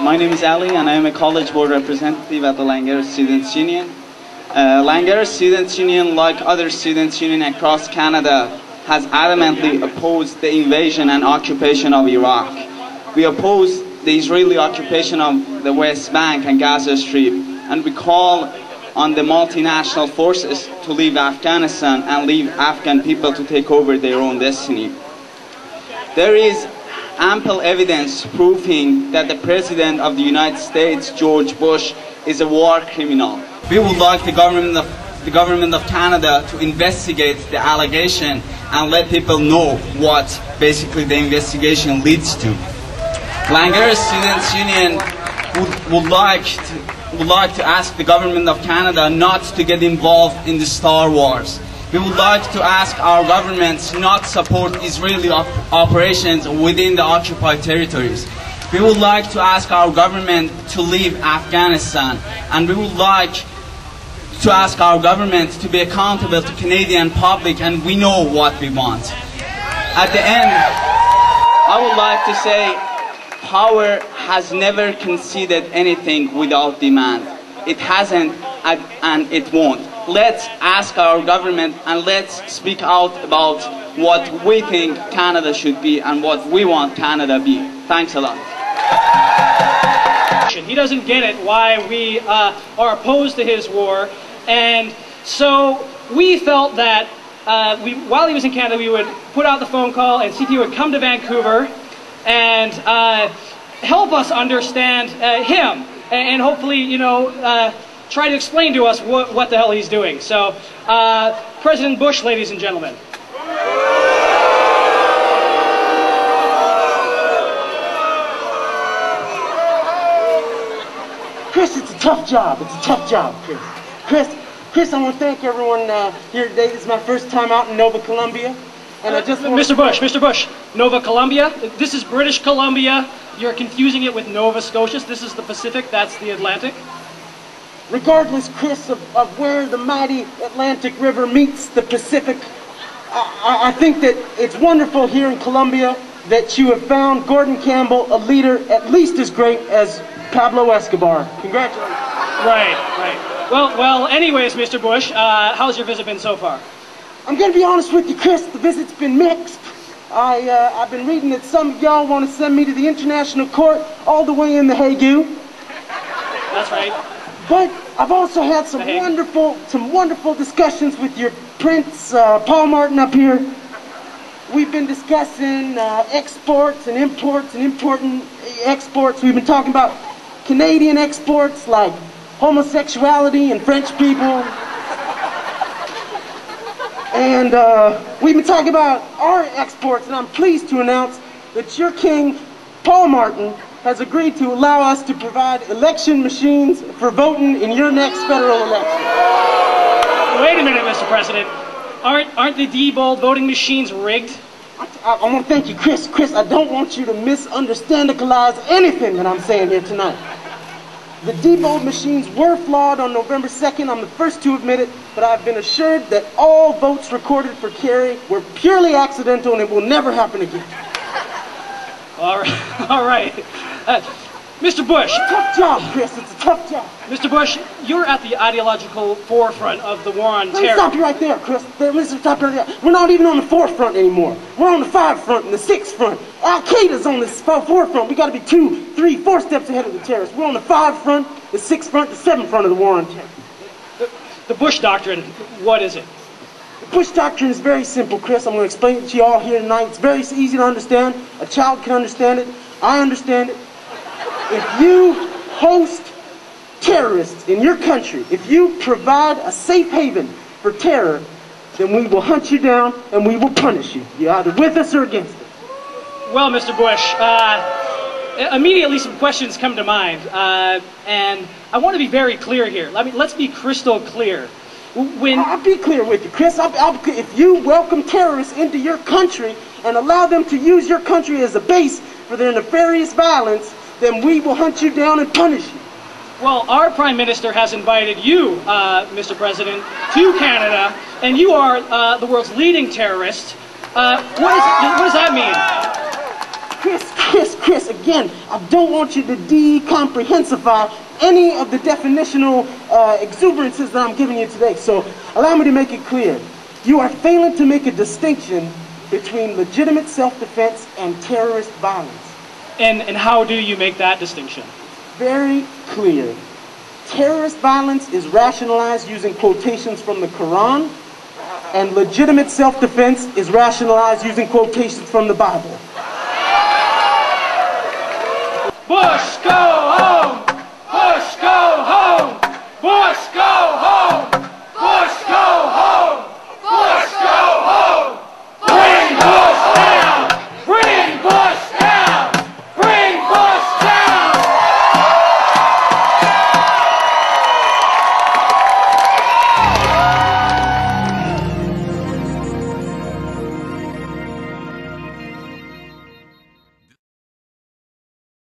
My name is Ali, and I am a college board representative at the Langara Students' Union. Langara Students' Union, like other students' union across Canada, has adamantly opposed the invasion and occupation of Iraq. We oppose the Israeli occupation of the West Bank and Gaza Strip, and we call on the multinational forces to leave Afghanistan and leave Afghan people to take over their own destiny. There is ample evidence proving that the President of the United States, George Bush, is a war criminal. We would like the government of Canada to investigate the allegation and let people know what basically the investigation leads to. Langara Students' Union would like to ask the government of Canada not to get involved in the Star Wars. We would like to ask our government not to support Israeli operations within the occupied territories. We would like to ask our government to leave Afghanistan, and we would like to ask our government to be accountable to Canadian public, and we know what we want. At the end, I would like to say power has never conceded anything without demand. It hasn't and it won't. Let's ask our government and let's speak out about what we think Canada should be and what we want Canada to be. Thanks a lot. He doesn't get it why we are opposed to his war, and so we felt that while he was in Canada, we would put out the phone call and see if he would come to Vancouver and help us understand him, and hopefully, you know, try to explain to us what the hell he's doing. So, President Bush, ladies and gentlemen. Chris, it's a tough job. It's a tough job, Chris. Chris, I want to thank everyone here today. This is my first time out in Nova Columbia. And I just Mr. Bush, Nova Columbia? This is British Columbia. You're confusing it with Nova Scotia. This is the Pacific, that's the Atlantic. Regardless, Chris, of where the mighty Atlantic River meets the Pacific, I think that it's wonderful here in Colombia that you have found Gordon Campbell, a leader at least as great as Pablo Escobar. Congratulations. Right. Well, anyways, Mr. Bush, how's your visit been so far? I'm going to be honest with you, Chris, the visit's been mixed. I've been reading that some of y'all want to send me to the International Court all the way in The Hague. That's right. But I've also had some wonderful discussions with your Prince, Paul Martin up here. We've been discussing exports and imports and importing exports. We've been talking about Canadian exports like homosexuality and French people. And we've been talking about our exports, and I'm pleased to announce that your king, Paul Martin, has agreed to allow us to provide election machines for voting in your next federal election. Wait a minute, Mr. President. Aren't the Diebold voting machines rigged? I want to thank you, Chris. Chris, I don't want you to misunderstandicalize anything that I'm saying here tonight. The Diebold machines were flawed on November 2nd. I'm the first to admit it, but I've been assured that all votes recorded for Kerry were purely accidental and it will never happen again. All right. Mr. Bush. It's a tough job, Chris. It's a tough job. Mr. Bush, you're at the ideological forefront of the war on terror. Let me stop you right there, Chris. Stop you right there. We're not even on the forefront anymore. We're on the 5 front and the 6 front. Al-Qaeda's on the 4 front. We got to be 2, 3, 4 steps ahead of the terrorists. We're on the 5 front, the 6 front, the 7 front of the war on terror. The Bush Doctrine, what is it? The Bush Doctrine is very simple, Chris. I'm going to explain it to you all here tonight. It's very easy to understand. A child can understand it. I understand it. If you host terrorists in your country, if you provide a safe haven for terror, then we will hunt you down and we will punish you. You're either with us or against us. Well, Mr. Bush, immediately some questions come to mind, and I want to be very clear here. Let's be crystal clear. I'll be clear with you, Chris. If you welcome terrorists into your country and allow them to use your country as a base for their nefarious violence, then we will hunt you down and punish you. Well, our Prime Minister has invited you, Mr. President, to Canada, and you are the world's leading terrorist. What does that mean? Chris, Chris, again, I don't want you to decomprehensify any of the definitional exuberances that I'm giving you today. So allow me to make it clear. You are failing to make a distinction between legitimate self-defense and terrorist violence. And how do you make that distinction? Very clear. Terrorist violence is rationalized using quotations from the Quran, and legitimate self-defense is rationalized using quotations from the Bible.